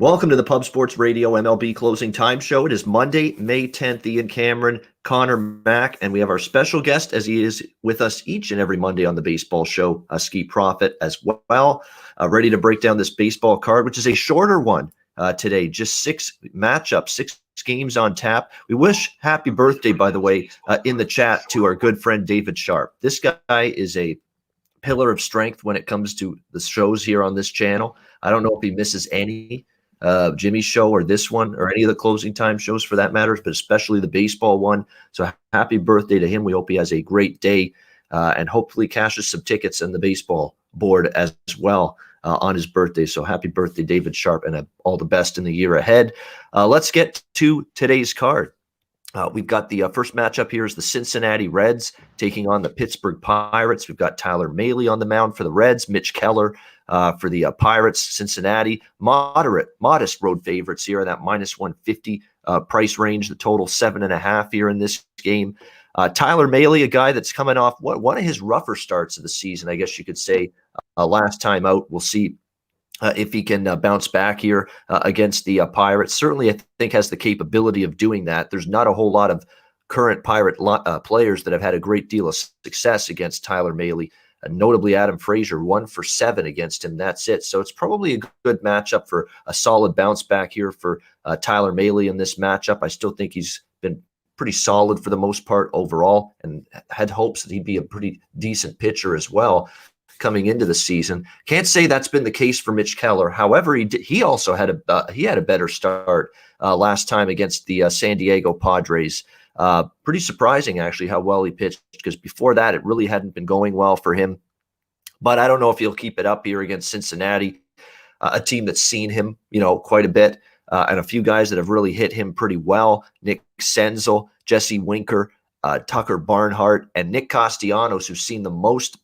Welcome to the Pub Sports Radio MLB Closing Time Show. It is Monday, May 10th. Ian Cameron, Conor Mack, and we have our special guest, as he is with us each and every Monday on the baseball show, Skee Profit as well. Ready to break down this baseball card, which is a shorter one today. Just 6 matchups, 6 games on tap. We wish happy birthday, by the way, in the chat to our good friend David Sharp. This guy is a pillar of strength when it comes to the shows here on this channel. I don't know if he misses any. Jimmy's show or this one or any of the closing time shows for that matter, but especially the baseball one. So happy birthday to him. We hope he has a great day and hopefully cashes some tickets in the baseball board as well on his birthday. So happy birthday, David Sharp, and all the best in the year ahead. Let's get to today's card. We've got the first matchup here is the Cincinnati Reds taking on the Pittsburgh Pirates. We've got Tyler Mahle on the mound for the Reds, Mitch Keller for the Pirates. Cincinnati, modest road favorites here in that minus 150 price range. The total 7.5 here in this game. Tyler Mahle, a guy that's coming off one of his rougher starts of the season, I guess you could say. Last time out, we'll see if he can bounce back here against the Pirates. Certainly, I think has the capability of doing that. There's not a whole lot of current Pirate players that have had a great deal of success against Tyler Mahle. Notably, Adam Frazier, 1 for 7 against him. That's it. So it's probably a good matchup for a solid bounce back here for Tyler Mahle in this matchup. I still think he's been pretty solid for the most part overall and had hopes that he'd be a pretty decent pitcher as well coming into the season. Can't say that's been the case for Mitch Keller. However, he also had a better start last time against the San Diego Padres. Pretty surprising, actually, how well he pitched, because before that, it really hadn't been going well for him. But I don't know if he'll keep it up here against Cincinnati, a team that's seen him, quite a bit, and a few guys that have really hit him pretty well. Nick Senzel, Jesse Winker, Tucker Barnhart, and Nick Castellanos, who's seen the most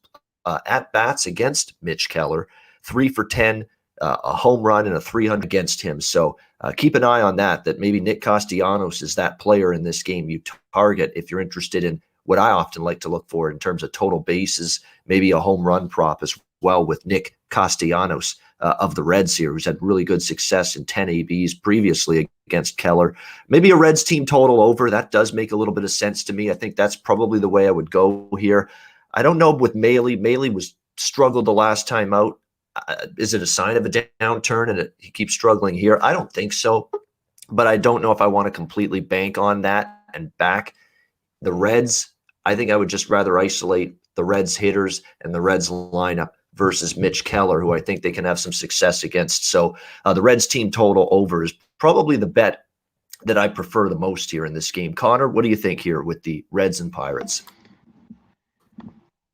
at-bats against Mitch Keller, 3 for 10, a home run and a 300 against him. So keep an eye on that maybe Nick Castellanos is that player in this game you target if you're interested in what I often like to look for in terms of total bases, maybe a home run prop as well with Nick Castellanos of the Reds here, who's had really good success in 10 ABs previously against Keller. Maybe a Reds team total over. That does make a little bit of sense to me. I think that's probably the way I would go here. I don't know with Mahle. Mahle struggled the last time out. Is it a sign of a downturn and he keeps struggling here? I don't think so, but I don't know if I want to completely bank on that and back the Reds. I think I would just rather isolate the Reds hitters and the Reds lineup versus Mitch Keller, who I think they can have some success against. So the Reds team total over is probably the bet that I prefer the most here in this game. Conor, what do you think here with the Reds and Pirates?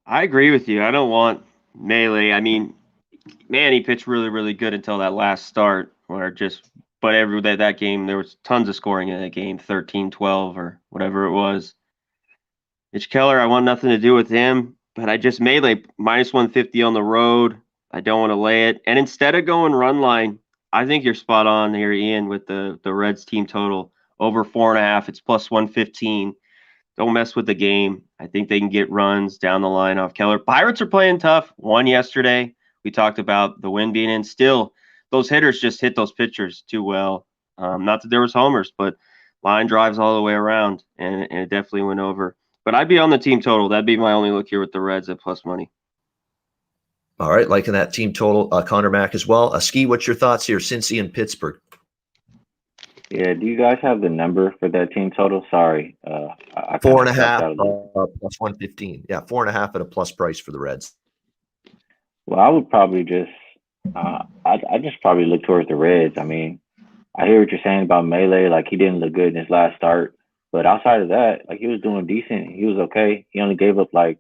I agree with you. I don't want Mahle. I mean, man, he pitched really, really good until that last start but every that game, there was tons of scoring in that game, 13-12 or whatever it was. Mitch Keller, I want nothing to do with him, but Mahle minus 150 on the road. I don't want to lay it. And instead of going run line, I think you're spot on here, Ian, with the Reds team total over 4.5. It's plus 115. Don't mess with the game. I think they can get runs down the line off Keller. Pirates are playing tough. Won yesterday. We talked about the wind being in. Still, those hitters just hit those pitchers too well. Not that there was homers, but line drives all the way around, and it definitely went over. But I'd be on the team total. That'd be my only look here with the Reds at plus money. All right, liking that team total. Conor Mack as well. Skee, what's your thoughts here? Cincy and Pittsburgh. Yeah, do you guys have the number for that team total? Sorry. 4.5 plus 115. Yeah, 4.5 at a plus price for the Reds. Well, I would probably just I just probably look towards the Reds. I mean, I hear what you're saying about Mahle. Like, he didn't look good in his last start. But outside of that, like, he was doing decent. He was okay. He only gave up like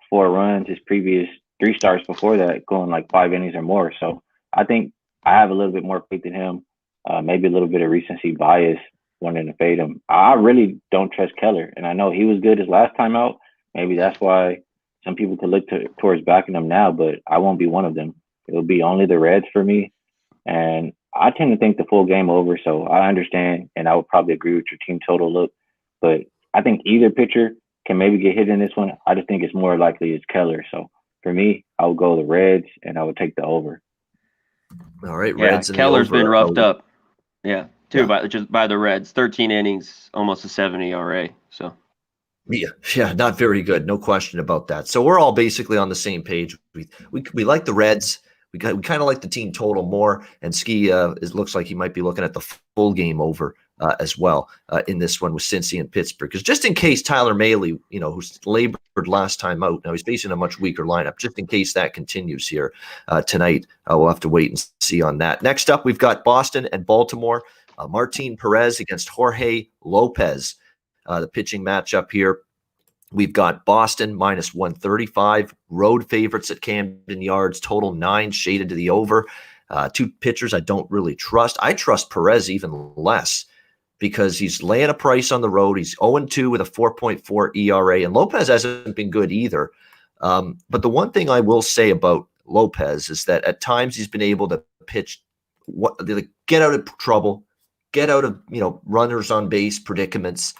4 runs his previous 3 starts before that, going like 5 innings or more. So I think I have a little bit more faith in him. Maybe a little bit of recency bias wanting to fade him. I really don't trust Keller, and I know he was good his last time out. Maybe that's why some people could look towards backing him now, but I won't be one of them. It'll be only the Reds for me, and I tend to think the full game over, so I understand, and I would probably agree with your team total look, but I think either pitcher can maybe get hit in this one. I just think it's more likely it's Keller. So for me, I would go the Reds, and I would take the over. All right, Yeah, Reds and the Keller's over. been roughed up. Yeah, too, Yeah. by the Reds. 13 innings, almost a 70 ERA. So Yeah, not very good. No question about that. So we're all basically on the same page. We like the Reds. We kind of like the team total more. And Skee looks like he might be looking at the full game over as well in this one with Cincy and Pittsburgh. Because just in case Tyler Mahle, who's labored last time out, now he's facing a much weaker lineup. Just in case that continues here tonight, we'll have to wait and see on that. Next up, we've got Boston and Baltimore. Martin Perez against Jorge Lopez. The pitching matchup here. We've got Boston minus 135, road favorites at Camden Yards, total 9 shaded to the over. Two pitchers I don't really trust. I trust Perez even less because he's laying a price on the road. He's 0-2 with a 4.4 ERA, and Lopez hasn't been good either. But the one thing I will say about Lopez is that at times he's been able to pitch, get out of trouble, get out of runners on base predicaments,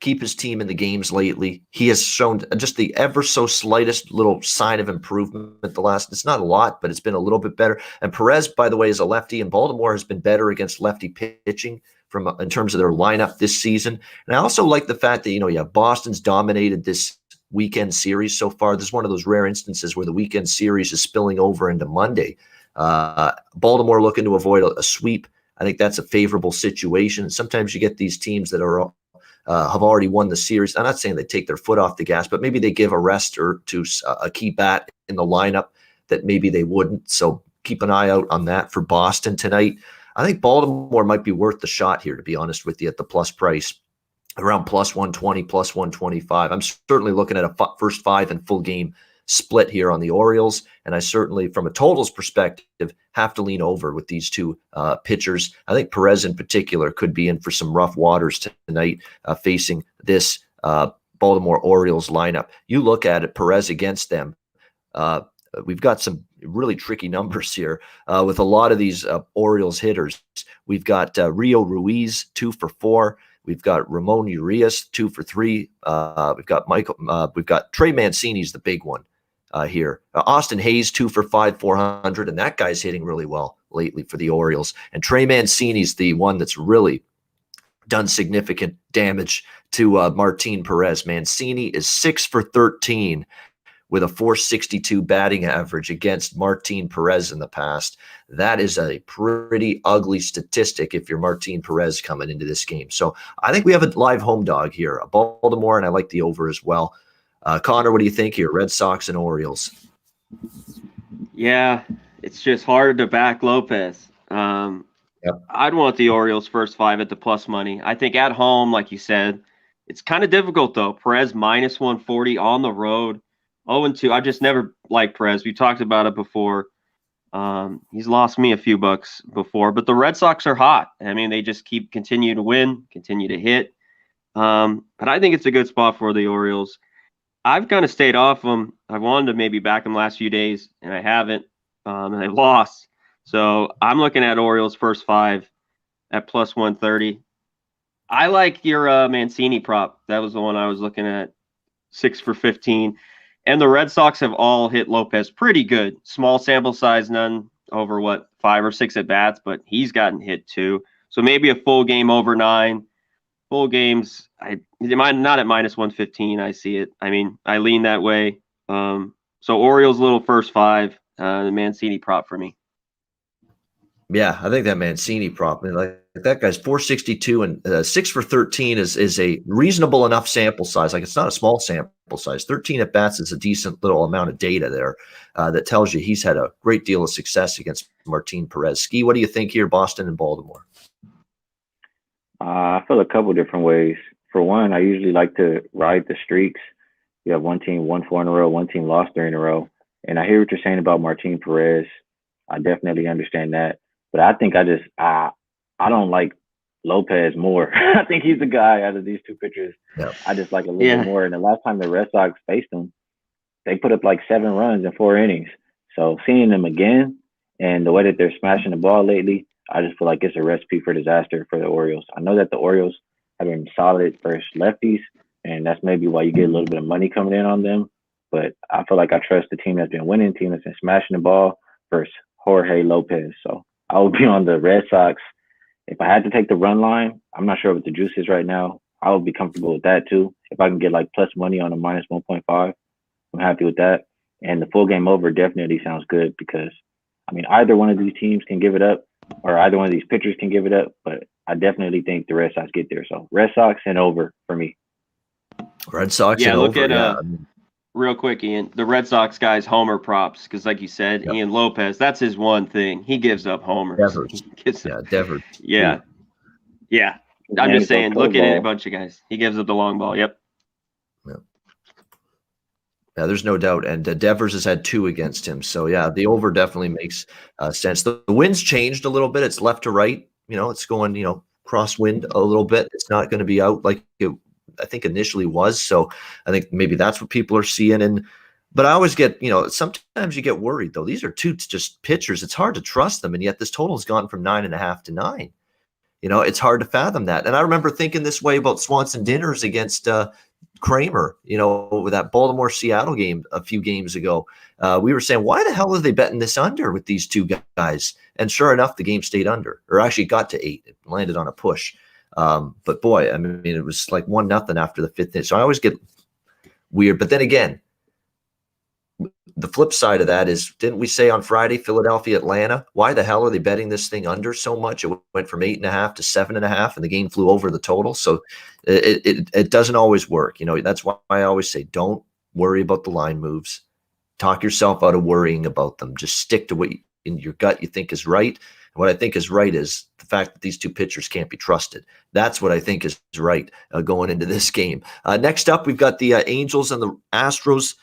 keep his team in the games lately. He has shown just the ever so slightest little sign of improvement it's not a lot, but it's been a little bit better. And Perez, by the way, is a lefty, and Baltimore has been better against lefty pitching in terms of their lineup this season. And I also like the fact that, Boston's dominated this weekend series so far. This is one of those rare instances where the weekend series is spilling over into Monday. Baltimore looking to avoid a sweep. I think that's a favorable situation. Sometimes you get these teams that are have already won the series. I'm not saying they take their foot off the gas, but maybe they give a rest or to a key bat in the lineup that maybe they wouldn't. So keep an eye out on that for Boston tonight. I think Baltimore might be worth the shot here, to be honest with you, at the plus price, around plus 120, plus 125. I'm certainly looking at a first 5 and full game split here on the Orioles, and I certainly, from a totals perspective, have to lean over with these two pitchers. I think Perez in particular could be in for some rough waters tonight facing this Baltimore Orioles lineup. You look at it, Perez against them. We've got some really tricky numbers here with a lot of these Orioles hitters. We've got Rio Ruiz, 2 for 4. We've got Ramon Urias, 2 for 3. We've got Trey Mancini's the big one here. Austin Hayes, 2 for 5, 400, and that guy's hitting really well lately for the Orioles. And Trey Mancini's the one that's really done significant damage to Martin Perez. Mancini is 6 for 13 with a 462 batting average against Martin Perez in the past. That is a pretty ugly statistic if you're Martin Perez coming into this game. So I think we have a live home dog here, Baltimore, and I like the over as well. Conor, what do you think here? Red Sox and Orioles. yeah, it's just hard to back Lopez. Yep. I'd want the Orioles first 5 at the plus money. I think at home, like you said, it's kind of difficult though. Perez minus 140 on the road. 0-2. I just never liked Perez. We talked about it before. He's lost me a few bucks before, but the Red Sox are hot. I mean, they just continue to win, continue to hit. But I think it's a good spot for the Orioles. I've kind of stayed off them. I wanted to maybe back them last few days, and I haven't, and I lost. So I'm looking at Orioles first 5 at plus 130. I like your Mancini prop. That was the one I was looking at, 6 for 15. And the Red Sox have all hit Lopez pretty good. Small sample size, none over 5 or 6 at bats, but he's gotten hit too. So maybe a full game over 9. Full games, not at minus 115. I see it. I mean, I lean that way. So Orioles little first 5, the Mancini prop for me. Yeah, I think that Mancini prop, like that guy's 462 and 6 for 13 is a reasonable enough sample size. Like it's not a small sample size. 13 at bats is a decent little amount of data there that tells you he's had a great deal of success against Martin Perez. Skee, what do you think here, Boston and Baltimore? I feel a couple different ways. For one, I usually like to ride the streaks. You have one team won 4 in a row, one team lost 3 in a row. And I hear what you're saying about Martin Perez. I definitely understand that. But I think I don't like Lopez more. I think he's the guy out of these two pitchers. Yep. I just like a little bit more. And the last time the Red Sox faced him, they put up like 7 runs in 4 innings. So seeing them again and the way that they're smashing the ball lately, I just feel like it's a recipe for disaster for the Orioles. I know that the Orioles have been solid versus lefties, and that's maybe why you get a little bit of money coming in on them. But I feel like I trust the team that's been winning, team that's been smashing the ball versus Jorge Lopez. So I would be on the Red Sox. If I had to take the run line, I'm not sure what the juice is right now. I would be comfortable with that too. If I can get like plus money on a minus 1.5, I'm happy with that. And the full game over definitely sounds good because, I mean, either one of these teams can give it up or either one of these pitchers can give it up, but I definitely think the Red Sox get there. So Red Sox and over for me. Red Sox Yeah, and look over. at Yeah. real quick, Ian. The Red Sox guys homer props because, like you said, Yep. Ian Lopez. That's his one thing. He gives up homers. Devers. He gives up, Devers. yeah, yeah. His I'm name just is saying. Look at curveball. a bunch of guys. He gives up the long ball. Yep. Yeah, there's no doubt. And Devers has had 2 against him. So, yeah, the over definitely makes sense. The wind's changed a little bit. It's left to right. It's going, crosswind a little bit. It's not going to be out like it, I think, initially was. So I think maybe that's what people are seeing. But I always get, sometimes you get worried, though. These are 2 just pitchers. It's hard to trust them. And yet this total has gone from 9.5 to 9. It's hard to fathom that. And I remember thinking this way about Swanson Dinners against Kramer, with that Baltimore-Seattle game a few games ago. We were saying, why the hell are they betting this under with these 2 guys? And sure enough, the game stayed under, or actually got to 8. It landed on a push. But boy, I mean, it was like 1-0 after the 5th inning. So I always get weird. But then again, the flip side of that is, didn't we say on Friday, Philadelphia, Atlanta? Why the hell are they betting this thing under so much? It went from 8.5 to 7.5, and the game flew over the total. So it doesn't always work. That's why I always say, don't worry about the line moves. Talk yourself out of worrying about them. Just stick to what in your gut you think is right. And what I think is right is the fact that these 2 pitchers can't be trusted. That's what I think is right going into this game. Next up, we've got the Angels and the Astros.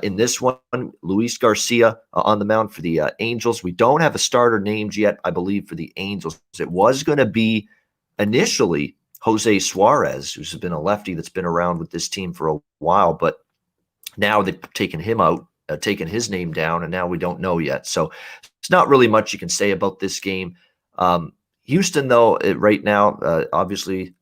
In this one, Luis Garcia on the mound for the Angels. We don't have a starter named yet, I believe, for the Angels. It was going to be initially Jose Suarez, who's been a lefty that's been around with this team for a while, but now they've taken him out, taken his name down, and now we don't know yet. So it's not really much you can say about this game. Houston, though, right now, obviously,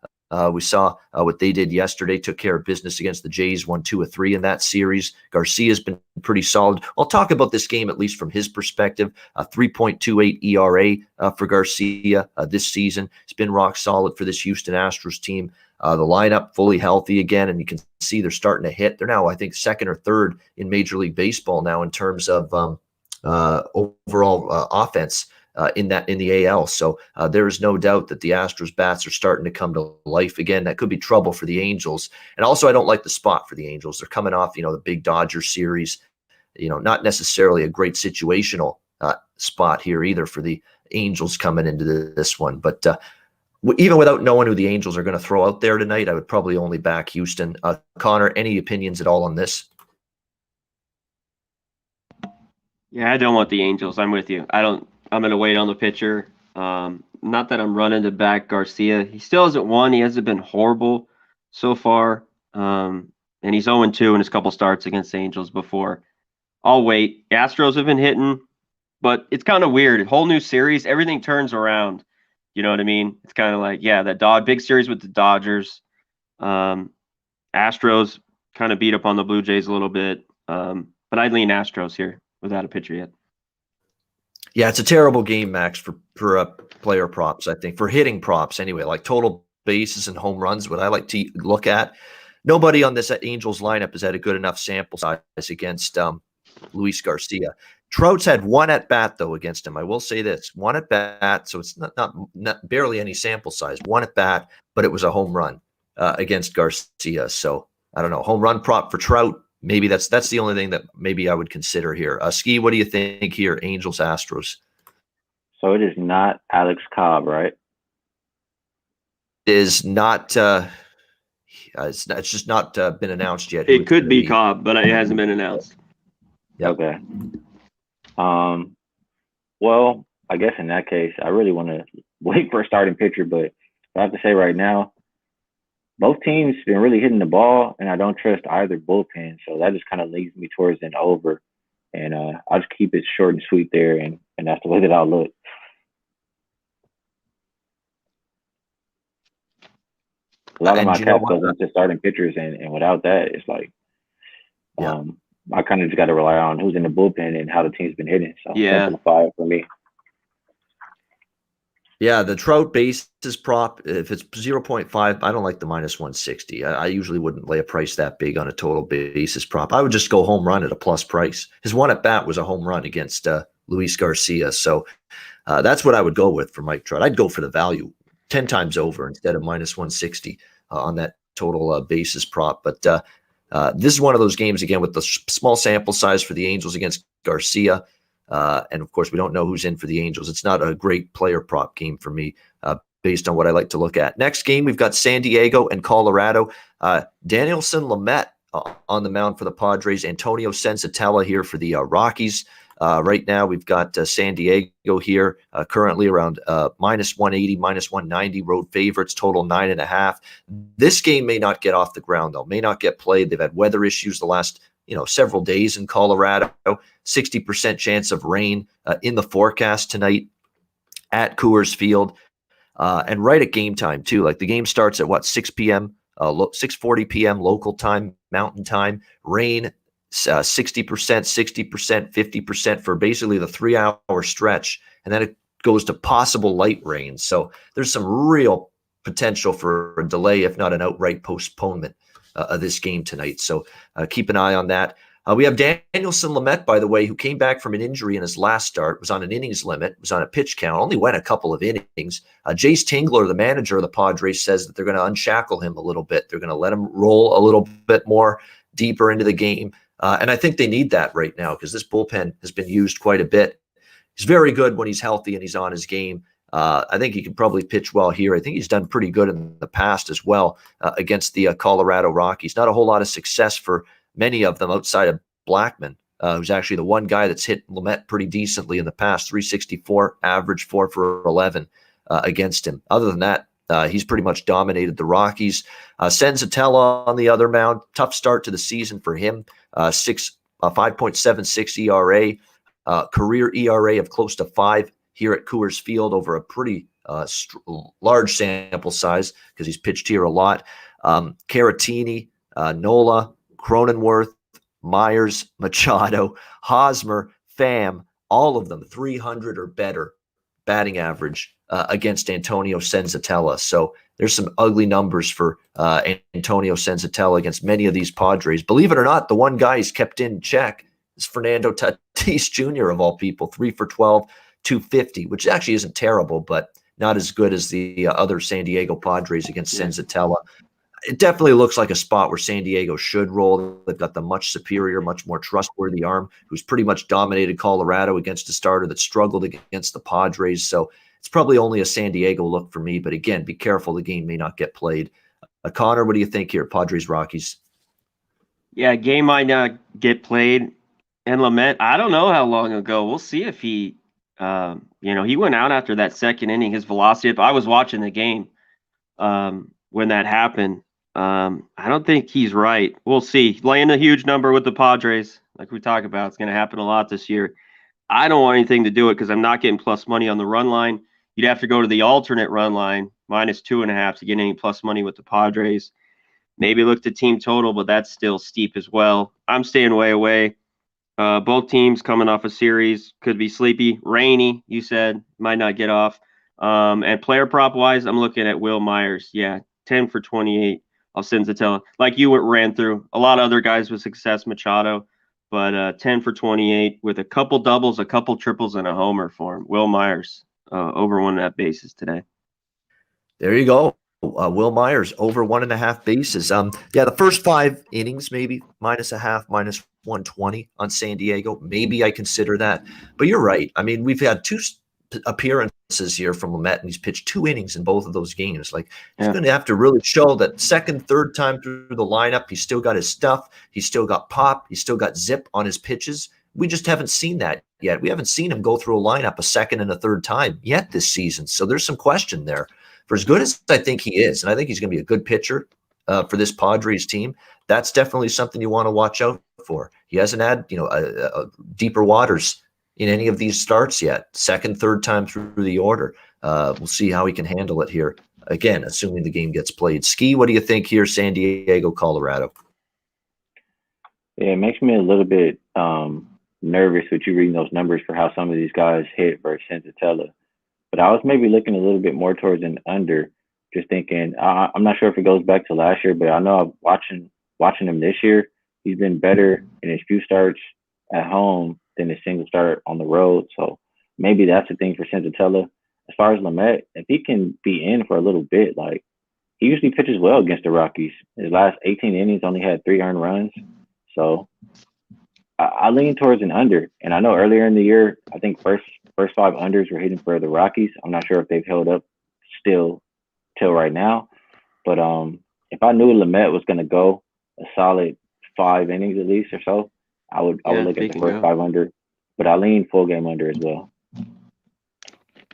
we saw what they did yesterday, took care of business against the Jays, won 2 of 3 in that series. Garcia's been pretty solid. I'll talk about this game, at least from his perspective. 3.28 ERA for Garcia this season. It's been rock solid for this Houston Astros team. The lineup fully healthy again, and you can see they're starting to hit. They're now, I think, 2nd or 3rd in Major League Baseball now in terms of overall offense. In the AL. So there is no doubt that the Astros bats are starting to come to life again. That could be trouble for the Angels. And also, I don't like the spot for the Angels. They're coming off, the big Dodger series, not necessarily a great situational spot here either for the Angels coming into this one. But even without knowing who the Angels are going to throw out there tonight, I would probably only back Houston. Conor, any opinions at all on this? Yeah, I don't want the Angels. I'm with you. I'm going to wait on the pitcher. Not that I'm running to back Garcia. He still hasn't won. He hasn't been horrible so far. And he's 0-2 in his couple starts against the Angels before. I'll wait. Astros have been hitting, but it's kind of weird. Whole new series, everything turns around. You know what I mean? It's kind of like, that big series with the Dodgers. Astros kind of beat up on the Blue Jays a little bit. But I'd lean Astros here without a pitcher yet. Yeah, it's a terrible game, Max, for player props, I think. For hitting props, anyway, like total bases and home runs, what I like to look at. Nobody on this Angels lineup has had a good enough sample size against Luis Garcia. Trout's had 1 at-bat, though, against him. I will say this. 1 at-bat, so it's not barely any sample size. 1 at-bat, but it was a home run against Garcia. So, I don't know. Home run prop for Trout. Maybe that's the only thing that maybe I would consider here. Skee, what do you think here? Angels, Astros. So it is not Alex Cobb, right? It is not. It's just not been announced yet. It could be Cobb, but it hasn't been announced. Yep. Okay. Well, I guess in that case, I really want to wait for a starting pitcher, but I have to say right now, both teams been really hitting the ball, and I don't trust either bullpen. So that just kind of leads me towards an over. And I'll just keep it short and sweet there, and that's the way that I'll look. A lot of my cap goes into starting pitchers, and without that, it's like, I kind of just got to rely on who's in the bullpen and how the team's been hitting. So Yeah. simplify it for me. Yeah, the Trout basis prop, if it's 0.5, I don't like the minus 160. I usually wouldn't lay a price that big on a total basis prop. I would just go home run at a plus price. His one at bat was a home run against Luis Garcia. So that's what I would go with for Mike Trout. I'd go for the value 10 times over instead of minus 160 on that total basis prop. But this is one of those games, again, with the small sample size for the Angels against Garcia. And of course, we don't know who's in for the Angels. It's not a great player prop game for me based on what I like to look at. Next game, we've got San Diego and Colorado. Danielson Lamet on the mound for the Padres. Antonio Senzatella here for the Rockies. Right now, we've got San Diego here currently around minus 180, minus 190 road favorites, total 9.5. This game may not get off the ground, though, may not get played. They've had weather issues the last several days in Colorado. 60% chance of rain in the forecast tonight at Coors Field. And right at game time, too. Like the game starts at 6 p.m., 6:40 p.m. local time, mountain time. Rain, 60%, 60%, 50% for basically the 3-hour stretch. And then it goes to possible light rain. So there's some real potential for a delay, if not an outright postponement of this game tonight. So keep an eye on that. We have Danielson Lamet, by the way, who came back from an injury in his last start, was on an innings limit, was on a pitch count, only went a couple of innings. Jace Tingler, the manager of the Padres, says that they're going to unshackle him a little bit. They're going to let him roll a little bit more deeper into the game. And I think they need that right now because this bullpen has been used quite a bit. He's very good when he's healthy and he's on his game. I think he can probably pitch well here. I think he's done pretty good in the past as well against the Colorado Rockies. Not a whole lot of success for many of them outside of Blackman, who's actually the one guy that's hit Lamet pretty decently in the past. 364 average, 4 for 11 against him. Other than that, he's pretty much dominated the Rockies. Senzatella on the other mound, tough start to the season for him. 5.76 ERA, career ERA of close to 5 here at Coors Field over a pretty large sample size because he's pitched here a lot. Caratini, Nola, Cronenworth, Myers, Machado, Hosmer, Pham, all of them 300 or better batting average against Antonio Senzatella. So there's some ugly numbers for Antonio Senzatella against many of these Padres. Believe it or not, the one guy he's kept in check is Fernando Tatis Jr. of all people, 3 for 12, 250, which actually isn't terrible, but not as good as the other San Diego Padres against Senzatella. It definitely looks like a spot where San Diego should roll. They've got the much superior, much more trustworthy arm who's pretty much dominated Colorado against a starter that struggled against the Padres. So it's probably only a San Diego look for me. But again, be careful. The game may not get played. Conor, what do you think here? Padres, Rockies. Yeah, game might not get played. And Lamet, I don't know how long ago. We'll see if he, he went out after that second inning. His velocity, if I was watching the game when that happened, I don't think he's right. We'll see. Laying a huge number with the Padres, like we talk about, it's going to happen a lot this year. I don't want anything to do it because I'm not getting plus money on the run line. You'd have to go to the alternate run line, minus 2.5 to get any plus money with the Padres. Maybe look to team total, but that's still steep as well. I'm staying way away. Both teams coming off a series, could be sleepy, rainy, you said, might not get off. And player prop wise, I'm looking at Will Myers. Yeah, 10 for 28. I'll Senzatella. Like you ran through, a lot of other guys with success, Machado, but 10 for 28 with a couple doubles, a couple triples, and a homer for him. Will Myers over 1.5 bases today. There you go. Will Myers over 1.5 bases. The first 5 innings, maybe minus a half, minus 120 on San Diego. Maybe I consider that. But you're right. I mean, we've had 2 appearances here from Lamet, and he's pitched 2 innings in both of those games. Like he's going to have to really show that second, third time through the lineup, he's still got his stuff. He's still got pop. He's still got zip on his pitches. We just haven't seen that yet. We haven't seen him go through a lineup a second and a third time yet this season. So there's some question there. For as good as I think he is, and I think he's going to be a good pitcher for this Padres team, that's definitely something you want to watch out for. He hasn't had, deeper waters in any of these starts yet. Second, third time through the order. We'll see how he can handle it here. Again, assuming the game gets played. Skee, what do you think here, San Diego, Colorado? Yeah, it makes me a little bit nervous with you reading those numbers for how some of these guys hit versus Sensatella. But I was maybe looking a little bit more towards an under, just thinking. I'm not sure if it goes back to last year, but I know I'm watching him this year. He's been better in his few starts at home than his single start on the road. So maybe that's the thing for Sensatella. As far as Lamet, if he can be in for a little bit, like he usually pitches well against the Rockies. His last 18 innings only had 3 earned runs. So I lean towards an under. And I know earlier in the year, I think first 5 unders were hitting for the Rockies. I'm not sure if they've held up still till right now. But if I knew Lamet was going to go a solid 5 innings at least or so, I would look at the first 5 under. But I lean full game under as well.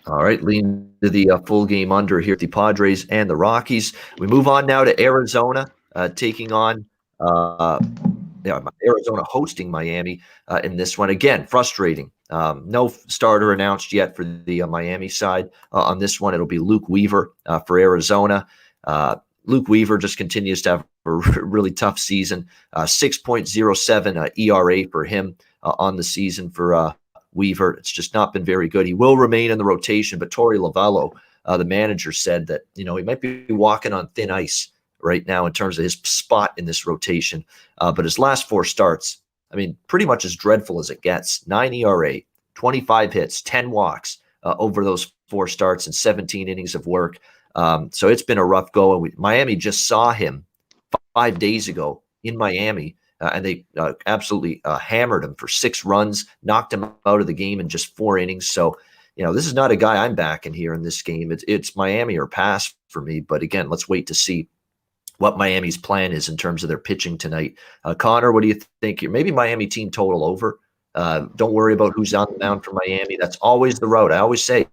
All right, lean to the full game under here at the Padres and the Rockies. We move on now to Arizona, taking on Arizona hosting Miami in this one. Again, frustrating. No starter announced yet for the Miami side. On this one, it'll be Luke Weaver for Arizona. Luke Weaver just continues to have a really tough season. 6.07 ERA for him on the season for Weaver. It's just not been very good. He will remain in the rotation, but Torey Lovello, the manager, said that he might be walking on thin ice right now in terms of his spot in this rotation. But his last 4 starts, pretty much as dreadful as it gets. 9 ERA, 25 hits, 10 walks over those 4 starts and 17 innings of work. So it's been a rough go. And Miami just saw him 5 days ago in Miami, and they absolutely hammered him for 6 runs, knocked him out of the game in just 4 innings. So, this is not a guy I'm backing here in this game. It's Miami or pass for me. But again, let's wait to see what Miami's plan is in terms of their pitching tonight. Conor, what do you think here? Maybe Miami team total over. Don't worry about who's on the mound for Miami. That's always the road. I always say,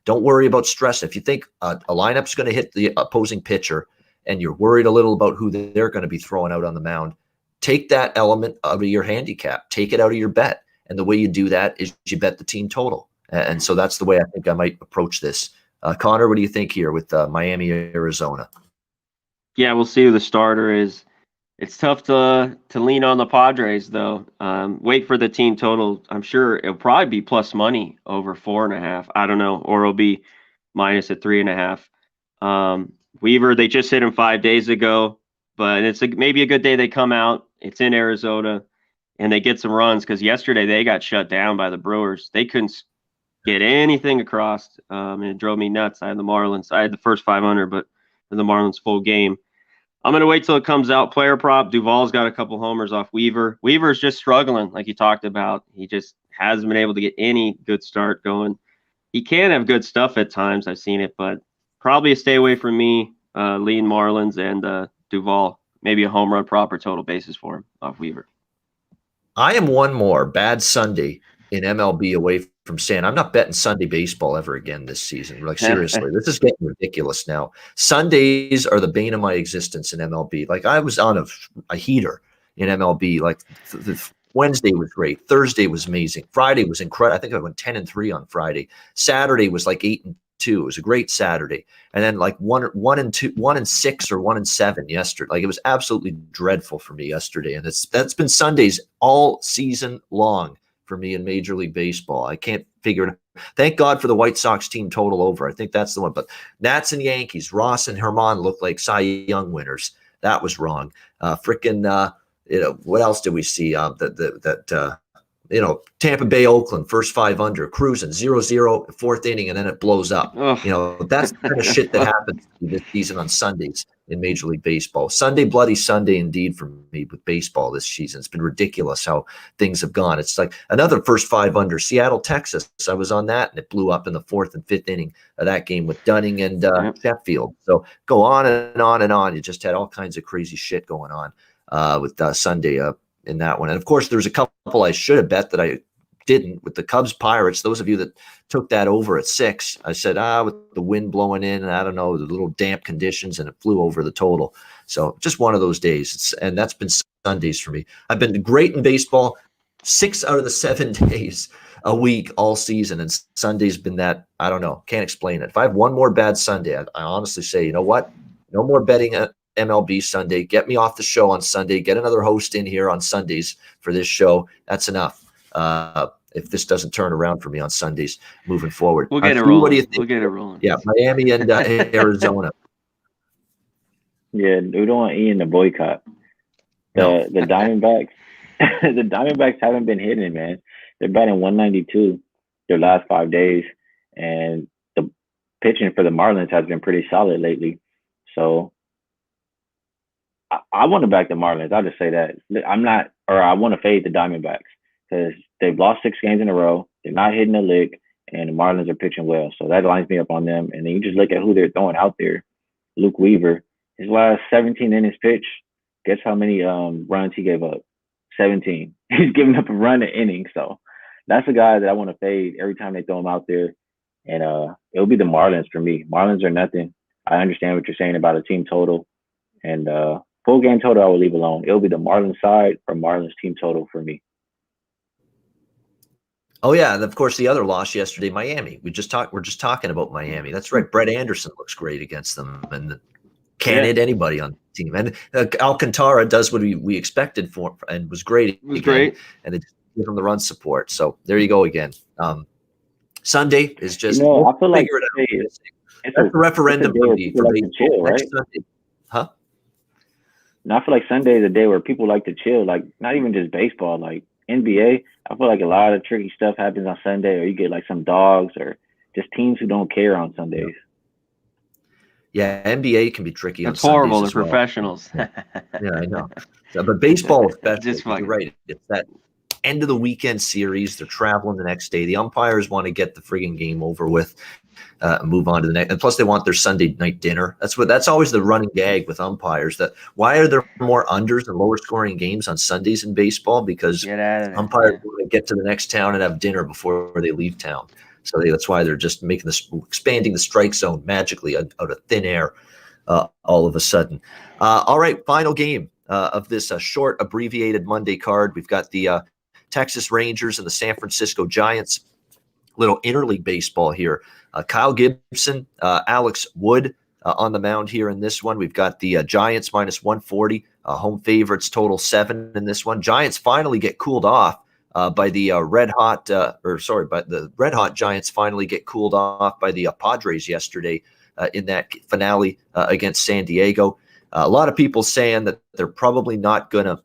don't worry about stress. If you think a lineup's going to hit the opposing pitcher and you're worried a little about who they're going to be throwing out on the mound, take that element out of your handicap. Take it out of your bet. And the way you do that is you bet the team total. And so that's the way I think I might approach this. Conor, what do you think here with Miami, Arizona? Yeah, we'll see who the starter is. It's tough to lean on the Padres, though. Wait for the team total. I'm sure it'll probably be plus money over 4.5. I don't know, or it'll be minus at 3.5. Weaver, they just hit him 5 days ago, but it's maybe a good day they come out. It's in Arizona, and they get some runs because yesterday they got shut down by the Brewers. They couldn't get anything across, and it drove me nuts. I had the Marlins. I had the first 500, but the Marlins full game. I'm going to wait till it comes out. Player prop, Duvall's got a couple homers off Weaver. Weaver's just struggling, like you talked about. He just hasn't been able to get any good start going. He can have good stuff at times. I've seen it, but probably a stay away from me. Lean Marlins and Duvall. Maybe a home run prop or total bases for him off Weaver. I am one more bad Sunday in MLB away from saying I'm not betting Sunday baseball ever again this season. Like, seriously, this is getting ridiculous now. Sundays are the bane of my existence in MLB. Like, I was on a heater in MLB. Like, Wednesday was great. Thursday was amazing. Friday was incredible. I think I went 10-3 on Friday. Saturday was like 8-2. It was a great Saturday. And then like 1-6 or 1-7 yesterday. Like, it was absolutely dreadful for me yesterday. And that's been Sundays all season long for me in Major League Baseball. I can't figure it out. Thank God for the White Sox team total over. I think that's the one. But Nats and Yankees, Ross and Herman looked like Cy Young winners. That was wrong. What else did we see? Tampa Bay, Oakland, first 5 under, cruising 0-0, 4th inning, and then it blows up. That's the kind of shit that happens this season on Sundays in Major League Baseball. Sunday, bloody Sunday indeed for me with baseball this season. It's been ridiculous how things have gone. It's like another first 5 under, Seattle, Texas. I was on that, and it blew up in the 4th and 5th inning of that game with Dunning and Sheffield. So go on and on and on. You just had all kinds of crazy shit going on with Sunday in that one. And of course, there's a couple I should have bet that I didn't with the Cubs Pirates. Those of you that took that over at 6, I said, with the wind blowing in, and I don't know, the little damp conditions, and it flew over the total. So just one of those days. And that's been Sundays for me. I've been great in baseball 6 out of the 7 days a week all season. And Sunday's been that, I don't know, can't explain it. If I have one more bad Sunday, I honestly say, you know what? No more betting MLB Sunday. Get me off the show on Sunday. Get another host in here on Sundays for this show. That's enough. If this doesn't turn around for me on Sundays moving forward. We'll get it Skee, rolling. what do you think? We'll get it rolling. Yeah, Miami and Arizona. Yeah, we don't want Ian to boycott. No. The Diamondbacks, the Diamondbacks haven't been hitting, man. They're batting 192 their last 5 days, and the pitching for the Marlins has been pretty solid lately. So I want to back the Marlins. I'll just say that. I want to fade the Diamondbacks because they've lost 6 games in a row. They're not hitting a lick, and the Marlins are pitching well. So that lines me up on them. And then you just look at who they're throwing out there. Luke Weaver, his last 17 innings pitch, guess how many runs he gave up? 17. He's giving up a run an inning. So that's a guy that I want to fade every time they throw him out there. And it'll be the Marlins for me. Marlins are nothing. I understand what you're saying about a team total. And full game total, I will leave alone. It'll be the Marlins side or Marlins team total for me. Oh yeah, and of course the other loss yesterday, Miami. We're just talking about Miami. That's right. Brett Anderson looks great against them, and can't hit anybody on the team. And Alcantara does what we expected for, and was great. It was great, and they give him the run support. So there you go again. Sunday is just. I feel like it's a referendum for me for like chill, right? Sunday. Huh? And I feel like Sunday is a day where people like to chill, like not even just baseball, like NBA. I feel like a lot of tricky stuff happens on Sunday, or you get like some dogs or just teams who don't care on Sundays. Yeah, NBA can be tricky. It's on horrible. Sundays They're as well. professionals. Yeah, I know. So, but baseball, especially, Just you're right. It's that end of the weekend series. They're traveling the next day. The umpires want to get the friggin' game over with, move on to the next. And plus, they want their Sunday night dinner. That's always the running gag with umpires. That why are there more unders and lower scoring games on Sundays in baseball? Because umpires want to get to the next town and have dinner before they leave town. So that's why they're just expanding the strike zone magically out of thin air all of a sudden. All right, final game of this short abbreviated Monday card. We've got the Texas Rangers and the San Francisco Giants. Little interleague baseball here. Kyle Gibson, Alex Wood on the mound here in this one. We've got the Giants minus 140. Home favorites total 7 in this one. Giants finally get cooled off. By the Red Hot Giants finally get cooled off by the Padres yesterday in that finale against San Diego. A lot of people saying that they're probably not going to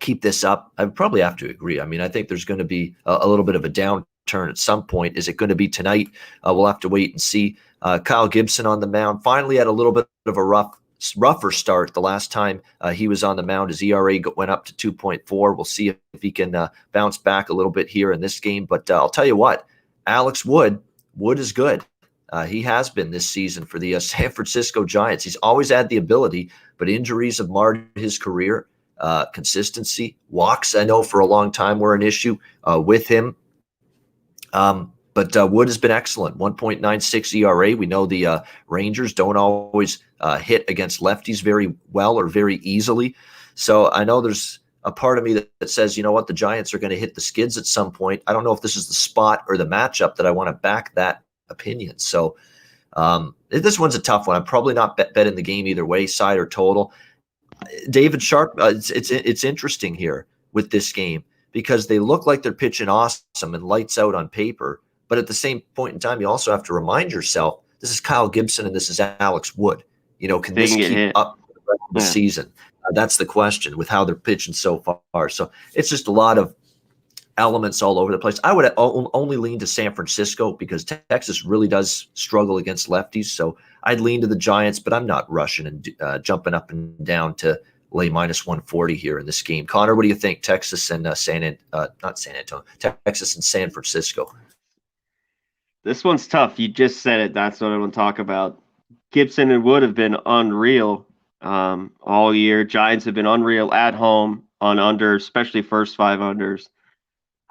keep this up. I would probably have to agree. I mean, I think there's going to be a little bit of a downturn at some point. Is it going to be tonight? We'll have to wait and see. Kyle Gibson on the mound finally had a little bit of a rougher start the last time he was on the mound. His ERA went up to 2.4. We'll see if he can bounce back a little bit here in this game. But I'll tell you what, Alex Wood is good. He has been this season for the San Francisco Giants. He's always had the ability, but injuries have marred his career. Consistency, walks, I know for a long time were an issue with him. But Wood has been excellent. 1.96 ERA. We know the Rangers don't always hit against lefties very well or very easily. So I know there's a part of me that says, you know what, the Giants are going to hit the skids at some point. I don't know if this is the spot or the matchup that I want to back that opinion. So this one's a tough one. I'm probably not betting the game either way, side or total. David Sharp, it's interesting here with this game because they look like they're pitching awesome and lights out on paper. But at the same point in time, you also have to remind yourself, this is Kyle Gibson and this is Alex Wood. Can this keep up for the rest of the season? That's the question with how they're pitching so far. So it's just a lot of elements all over the place. I would only lean to San Francisco because Texas really does struggle against lefties. So I'd lean to the Giants, but I'm not rushing and jumping up and down to lay minus 140 here in this game. Conor, what do you think? Texas and Texas and San Francisco. This one's tough. You just said it. That's what I want to talk about. Gibson and Wood have been unreal all year. Giants have been unreal at home on unders, especially first 5 unders.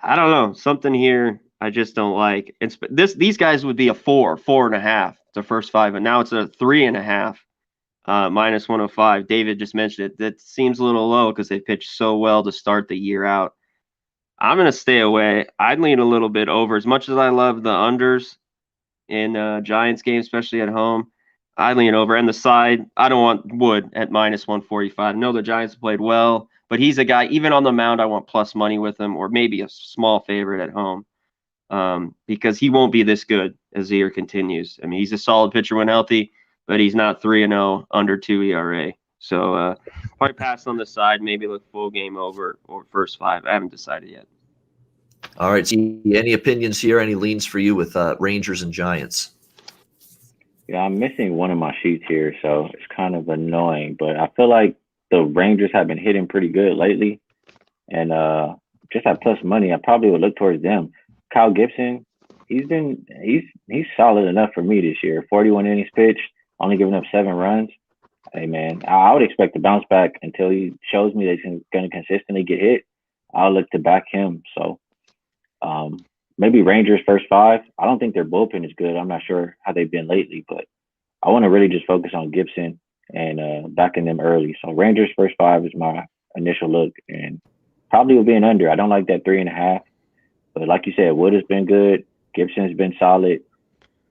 I don't know. Something here I just don't like. These guys would be a 4.5 the first 5, and now it's a 3.5 minus 105. David just mentioned it. That seems a little low because they pitched so well to start the year out. I'm going to stay away. I'd lean a little bit over. As much as I love the unders in Giants games, especially at home, I lean over. And the side, I don't want Wood at -145. I know the Giants played well, but he's a guy, even on the mound, I want plus money with him, or maybe a small favorite at home, because he won't be this good as the year continues. I mean, he's a solid pitcher when healthy, but he's not 3-0, under 2 ERA. So probably pass on the side, maybe look full game over or first 5. I haven't decided yet. All right. See, any opinions here? Any leans for you with Rangers and Giants? Yeah, I'm missing one of my sheets here, so it's kind of annoying. But I feel like the Rangers have been hitting pretty good lately, and just at plus money, I probably would look towards them. Kyle Gibson, he's solid enough for me this year. 41 innings pitched, only giving up 7 runs. Hey man, I would expect to bounce back until he shows me that he's going to consistently get hit. I'll look to back him. So maybe Rangers first 5. I don't think their bullpen is good. I'm not sure how they've been lately, but I want to really just focus on Gibson and backing them early. So Rangers first 5 is my initial look, and probably will be an under. I don't like that 3.5, but like you said, Wood has been good. Gibson has been solid.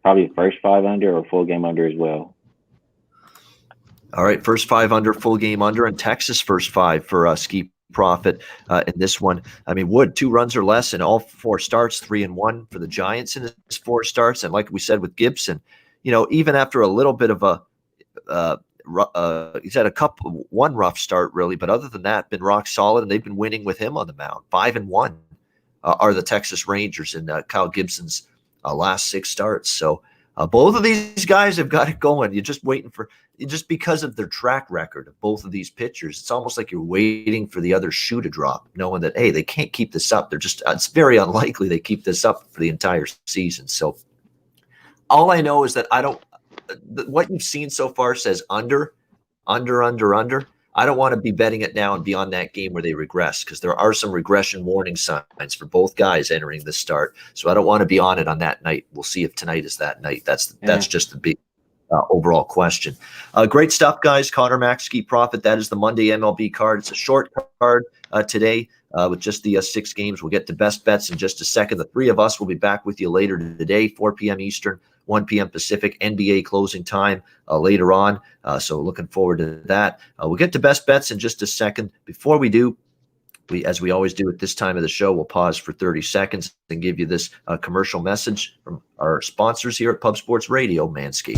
Probably first 5 under or full game under as well. All right, first 5 under, full game under, and Texas first 5 for Skee Profit in this one. I mean, Wood 2 runs or less in all 4 starts, 3-1 for the Giants in his 4 starts, and like we said with Gibson, even after a little bit of he's had one rough start really, but other than that, been rock solid, and they've been winning with him on the mound. 5-1 are the Texas Rangers in Kyle Gibson's last 6 starts. So both of these guys have got it going. You're just waiting for. Just because of their track record of both of these pitchers, it's almost like you're waiting for the other shoe to drop, knowing that, hey, they can't keep this up. It's very unlikely they keep this up for the entire season. So all I know is that what you've seen so far says under. I don't want to be betting it now and be on that game where they regress, because there are some regression warning signs for both guys entering the start. So I don't want to be on it on that night. We'll see if tonight is that night. That's just the big overall question. Great stuff, guys. Conor, Mac, Skee Profit. That is the Monday MLB card. It's a short card today with just the 6 games. We'll get to best bets in just a second. The 3 of us will be back with you later today, 4 p.m. Eastern, 1 p.m. Pacific, NBA closing time later on. So looking forward to that. We'll get to best bets in just a second. Before we do, as we always do at this time of the show, we'll pause for 30 seconds and give you this commercial message from our sponsors here at Pub Sports Radio, Manscaped.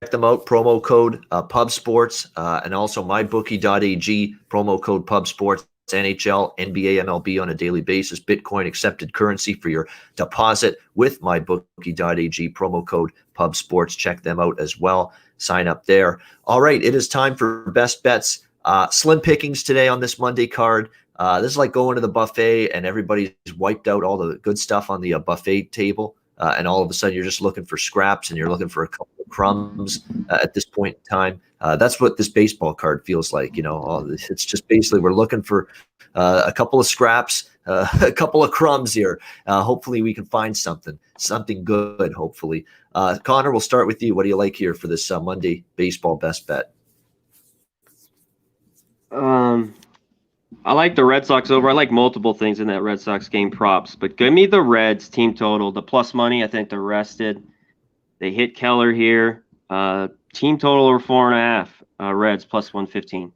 Check them out, promo code Pub Sports, and also mybookie.ag, promo code Pub Sports. NHL, NBA, MLB on a daily basis. Bitcoin accepted currency for your deposit with mybookie.ag, promo code Pub Sports. Check them out as well. Sign up there. All right, it is time for best bets. Slim pickings today on this Monday card. This is like going to the buffet and everybody's wiped out all the good stuff on the buffet table. And all of a sudden you're just looking for scraps and you're looking for a couple of crumbs at this point in time. That's what this baseball card feels like. It's just basically we're looking for a couple of scraps, a couple of crumbs here. Hopefully we can find something good, hopefully. Conor, we'll start with you. What do you like here for this Monday baseball best bet? I like the Red Sox over. I like multiple things in that Red Sox game props, but give me the Reds team total. The plus money, I think they're rested. They hit Keller here. Team total over 4.5. Reds plus 115.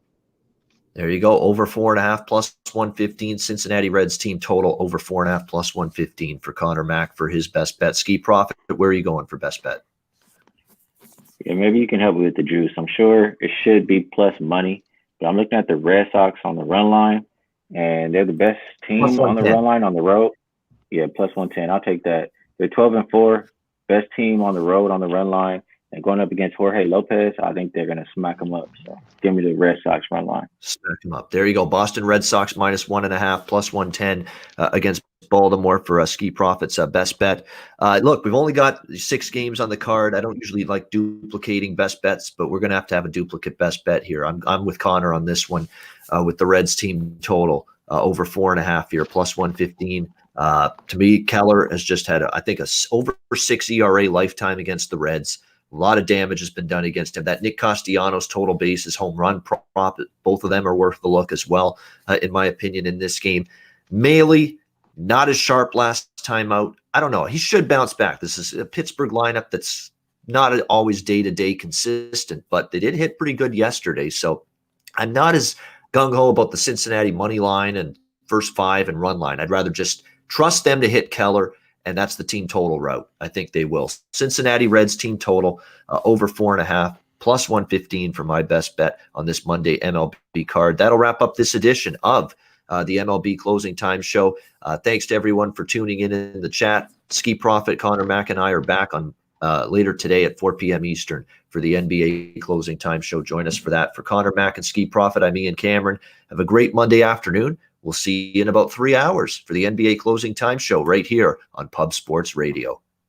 There you go. Over 4.5 plus 115. Cincinnati Reds team total over 4.5 plus 115 for Conor Mack for his best bet. Skee Profit, where are you going for best bet? Yeah, maybe you can help me with the juice. I'm sure it should be plus money. But I'm looking at the Red Sox on the run line, and they're the best team on the run line on the road. Yeah, plus 110. I'll take that. They're 12-4, best team on the road on the run line, and going up against Jorge Lopez, I think they're going to smack them up. So give me the Red Sox run line. Smack them up. There you go. Boston Red Sox minus 1.5 plus 110 against Baltimore for Skee Profit's best bet. Look, we've only got 6 games on the card. I don't usually like duplicating best bets, but we're going to have a duplicate best bet here. I'm with Conor on this one with the Reds team total over 4.5 here, plus 115. To me, Keller has just had, I think, over 6 ERA lifetime against the Reds. A lot of damage has been done against him. That Nick Castellanos total bases home run prop, both of them are worth the look as well, in my opinion, in this game. Maile, not as sharp last time out. I don't know. He should bounce back. This is a Pittsburgh lineup that's not always day-to-day consistent, but they did hit pretty good yesterday. So I'm not as gung-ho about the Cincinnati money line and first 5 and run line. I'd rather just trust them to hit Keller, and that's the team total route. I think they will. Cincinnati Reds team total over 4.5, plus 115 for my best bet on this Monday MLB card. That'll wrap up this edition of the MLB Closing Time Show. Thanks to everyone for tuning in the chat. Skee Profit, Conor Mack, and I are back on later today at 4 p.m. Eastern for the NBA Closing Time Show. Join us for that. For Conor Mack and Skee Profit, I'm Ian Cameron. Have a great Monday afternoon. We'll see you in about 3 hours for the NBA Closing Time Show right here on Pub Sports Radio.